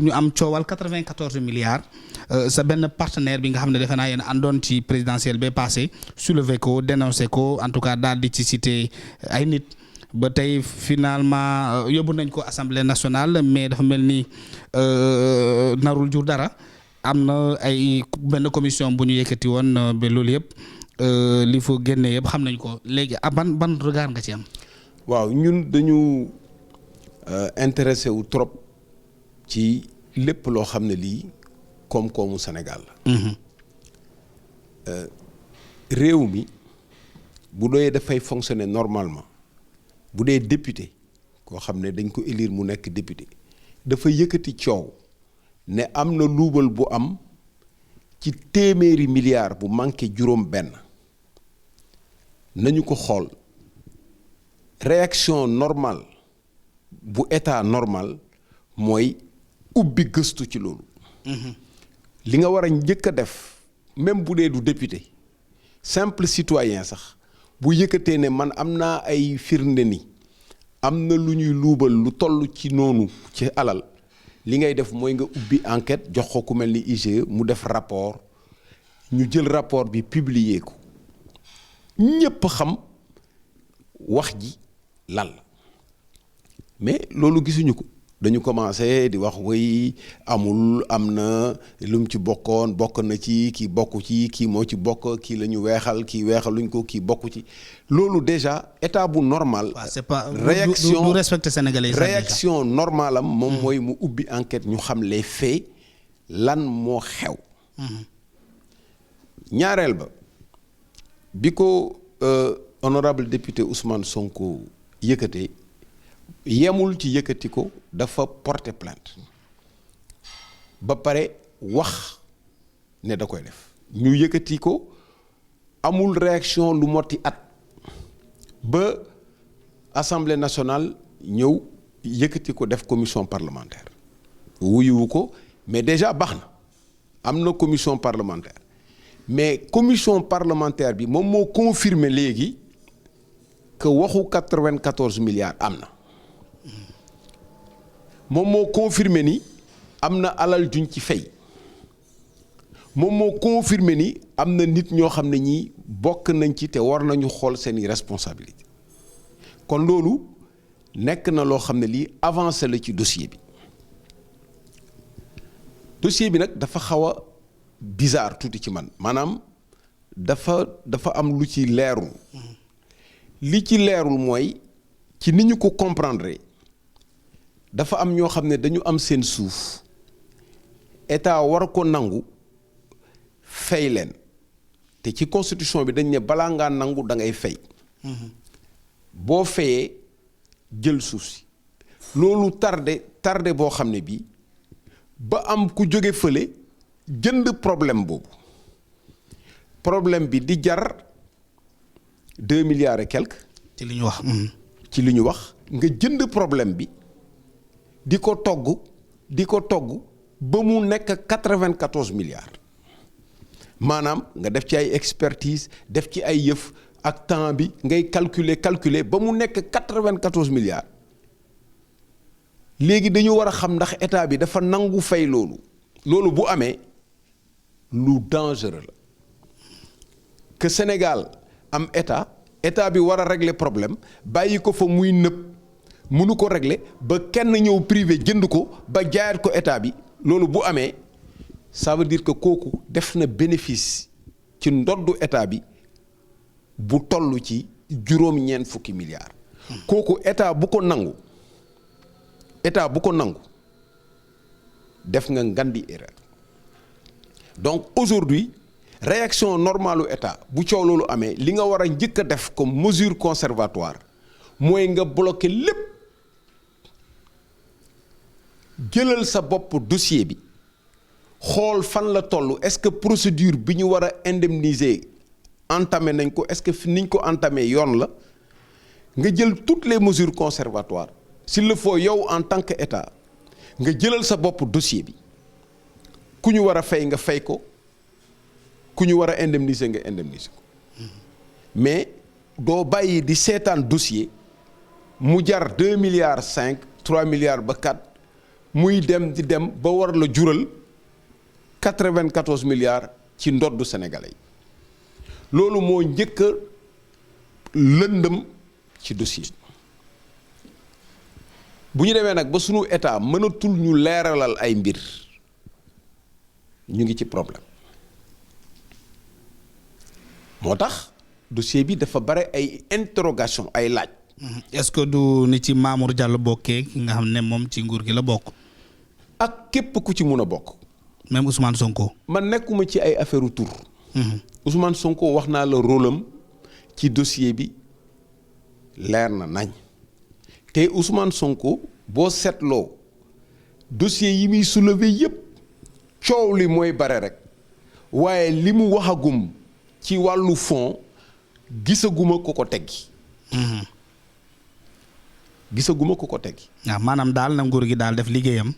ñu am coowal 94 milliards sa benn partenaire bi nga xam ne defe naa yéen àndoon ci présidentielle ba passé soulevé ko dénoncé ko en tout cas daal di ci cité ay nit ba tey finalement yóbbu nañ ko assemblée nationale mais dafa mel ni narul jur dara am na ay benn commission bu ñu yëkkati woon ba loolu yëpp li fa génnee yëpp xam nañ ko léegi ban regard nga ci am. waaw ñun dañu intéressé wu trop ci lépp loo xam ne lii koom-koomu Sénégal la. réew mi bu doyee dafay fonctionner normalement bu dee député koo xam ne dañ ko élire mu nekk député dafa yëkkati coow ne am na luubal bu am ci téeméeri milliards bu manqué juróom benn nañu ko xool réaction normale bu état normal mooy ubbi gëstu ci loolu. li nga war a njëkk a def même bu dee du député simple citoyen sax bu yëkkatee ne man am naa ay firnde ni am na lu ñuy luubal lu toll ci noonu ci alal li ngay def mooy nga ubbi enquête jox ko ku mel ni IGE mu def rapport ñu jël rapport bi publier ko ñépp xam wax ji lan la mais loolu gisuñu ko. dañu commencé di wax way amul am na lu mu ci bokkoon bokk na ci kii bokku ci kii moo ci bokk kii la ñu weexal kii weexaluñ ko kii bokku ci loolu déjà état bu normal. c'est pas réaction du respecter sénégalais réaction normale am moom mooy mu ubbi enquête ñu xam les faits lan moo xew. ñaareel ba bi ko honorable député Ousmane Sonko yëkkatee. yemul ci yëkkati ko dafa porter plainte ba pare wax ne da koy def ñu yëkkati ko amul réaction lu motti at ba assemblée nationale ñëw yëkkati ko def commission parlementaire wuyuwu ko mais déjà baax na am na commission parlementaire mais commission parlementaire bi moom moo confirmer léegi que waxu 94 milliards am na. moom moo confirmé ni am na alal juñ ci fay moom moo confirmé ni am na nit ñoo xam ne ñii bokk nañ ci te war nañu xool seeni responsabilité kon loolu nekk na loo xam ne lii avancé la ci dossier bi nag dafa xaw a bizarre tuuti ci man maanaam dafa am lu ci leerul li ci leerul mooy ci ni ñu ko comprendre dafa am ñoo xam ne dañu am seen suuf état war ko nangu fay leen te ci constitution bi dañ ne balaa ngaa nangu da ngay fay. boo fayee jël suuf si loolu tardé boo xam ne bii ba am ku jóge fële jënd problème boobu problème bi di jar 2 milliards et quelque. ci li ñu wax. ci li ñu wax nga jënd problème bi. di ko togg ba mu nekk 94 milliards maanaam nga def ci ay expertise def ci ay yëf ak temps bi ngay calculer ba mu nekk 94 milliards léegi dañu war a xam ndax état bi dafa nangu fay loolu bu amee lu dangereux la que Sénégal am état bi war a régler problème bàyyi ko fa muy nëb. mënu ko régler ba kenn ñëw privé jënd ko ba jaayaat ko état bi loolu bu amee ça veut dire que kooku def na bénéfice ci ndoddu état bi bu toll ci juróom-ñeent fukki milliards. kooku état bu ko nangu def nga ngandi erreur donc aujourd'hui réaction normalu état bu coow loolu amee li nga war a njëkk a def comme mesure conservatoire mooy nga bloquer lépp. jëlal sa bopp dossier bi xool fan la toll est-ce que procédure bi ñu war a indemniser entamé nañ ko est-ce que niñ ko entamé yoon la nga jël toutes les mesures conservatoires s'il le faut yow en tant que état nga jëlal sa bopp dossier bi ku ñu war a fay nga fay ko ku ñu war a indemniser nga indemniser ko mais doo bàyyi di seetaan dossier mu jar 2 milliards 5 3 milliards ba 4 muy dem di dem ba war la jural 94 milliards ci ndoddu sénégalais yi loolu moo njëkk a lëndëm ci dossier bu ñu demee nag ba sunu état mënatul ñu leeralal ay mbir ñu ngi ci problème moo tax dossier bi dafa bare ay interrogation ay laaj. est-ce que du ni ci Mamour Diallo bokkee ki nga xam ne moom ci nguur gi la bokk. ak képp ku ci mun a bokk. même Ousmane Sonko. man nekkuma ci ay affaire tur. Ousmane Sonko wax naa la rôle am ci dossier bi leer na nañ te Ousmane Sonko boo seetloo dossier yi muy soulever yépp coow li mooy bare rek waaye li mu waxagum ci wàllu fond gisaguma ko ko teggi. gisaguma ko ko teggi. waaw maanaam daal na nguur gi daal def liggéeyam.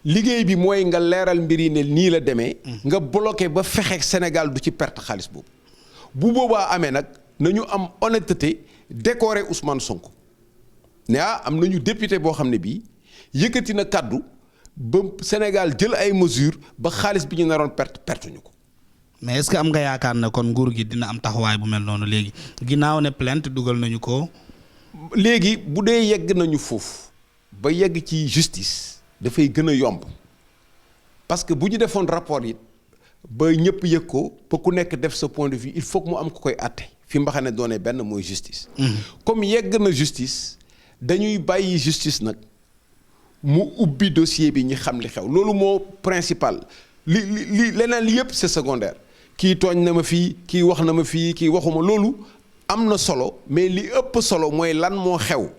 liggéey bi mooy nga leeral mbir yi ne nii la demee. nga bloqué ba fexe Sénégal du ci perte xaalis boobu. bu boobaa amee nag nañu am honnêteté décorer Ousmane Sonko ne am nañu député boo xam ne bii yëkkati na kàddu ba Sénégal jël ay mesures ba xaalis bi ñu naroon perte ñu ko. mais est-ce que am nga yaakaar ne kon nguur gi dina am taxawaay bu mel noonu léegi ginnaaw ne plainte dugal nañu ko. léegi bu dee yegg nañu foofu ba yegg ci justice dafay gën a yomb parce que bu ñu defoon rapport yi ba ñëpp yëg ko ba ku nekk def sa point de vue il faut que mu am ko koy àtte fi mbaxane doone benn mooy justice. comme yegg na justice dañuy bàyyi justice nag mu ubbi dossier bi ñi xam li xew loolu moo principal li leneen li yëpp c'est secondaire kii tooñ na ma fii kii wax na ma fii kii waxuma loolu am na solo mais li ëpp solo mooy lan moo xew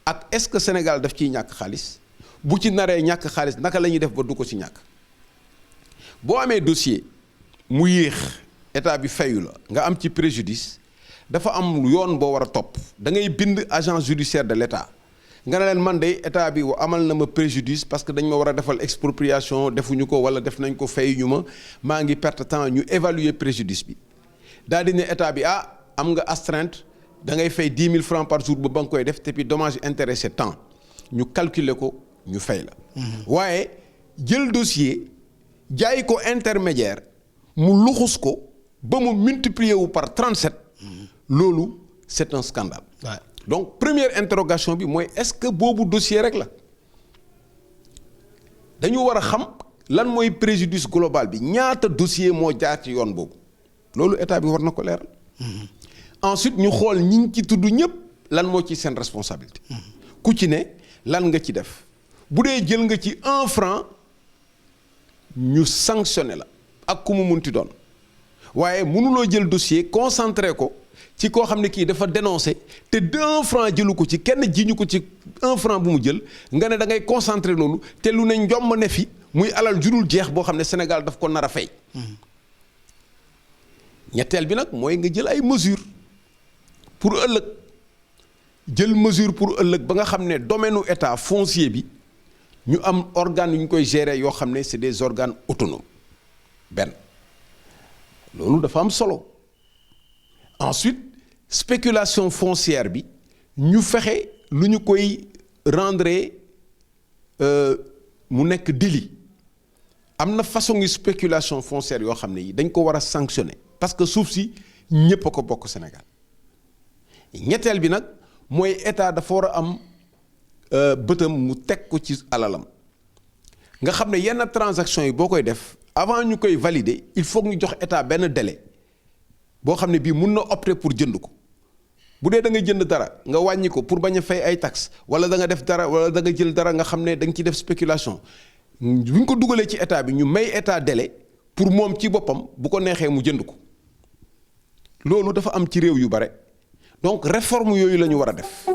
ak est-ce que Sénégal daf ciy ñàkk xaalis bu ci naree ñàkk xaalis naka la ñuy def ba du ko ci ñàkk boo amee dossier mu yéex état bi fayu la nga am ci préjudice dafa am yoon boo war a topp da ngay bind agence judiciaire de l'état nga ne leen man de état bi amal na ma préjudice parce que dañ ma war a defal expropriation defuñu ko wala def nañ ko fayuñu maa ngi perte temps ñu évaluer préjudice bi daal di ne état bi am nga astreinte da ngay fay 10 000 francs par jour ba nga koy def te puis dommage intérêt c'est temps ñu calculer ko ñu fay la. waaye jël dossier jaay ko intermédiaire mu luxus ko ba mu multiplier wu par 37. loolu c'est un scandale. Ouais. donc première interrogation bi mooy est-ce que boobu dossier rek la dañu war a xam lan mooy préjudice global bi ñaata dossier moo jaar ci yoon boobu loolu état bi war na ko leeral. ensuite ñu xool ñi ci tudd ñëpp lan moo ci seen responsabilité. ku ci ne lan nga ci def bu dee jël nga ci 1 franc ñu sanctionné la ak ku mu munti doon waaye mënuloo jël dossier concentré ko ci koo xam ne kii dafa dénoncé te 1 franc jëlu ko ci kenn jiñu ko ci 1 franc bu mu jël nga ne da ngay concentré loolu te lu ne njomb ne fi muy alal jurul jeex boo xam ne Sénégal daf ko nar a fay. ñetteel bi nag mooy nga jël ay mesures pour ëllëg jël mesure pour ëllëg ba nga xam ne domaine u état foncier bi ñu am organes yu ñu koy gérer yoo xam ne c'est des organes autonomes benn loolu dafa am solo ensuite spéculation foncière bi ñu fexe lu ñu koy rendre mu nekk délit am na façon yu spéculation foncière yoo xam ne yi dañ ko war a sanctionner parce que suuf si ñépp a ko bokk Sénégal ñetteel bi nag mooy état dafa war a am bëtam mu teg ko ci alalam nga xam ne yenn transaction yi boo koy def avant ñu koy valider il faut ñu jox état benn délai boo xam ne bii mun na opter pour jënd ko bu dee da nga jënd dara nga wàññi ko pour bañ a fay ay taxes wala da nga def dara wala da nga jël dara nga xam ne da nga ciy def spéculation bu ñu ko dugalee ci état bi ñu may état délai pour moom ci boppam bu ko neexee mu jënd ko loolu dafa am ci réew yu bare donc réforme yooyu la ñu war a def.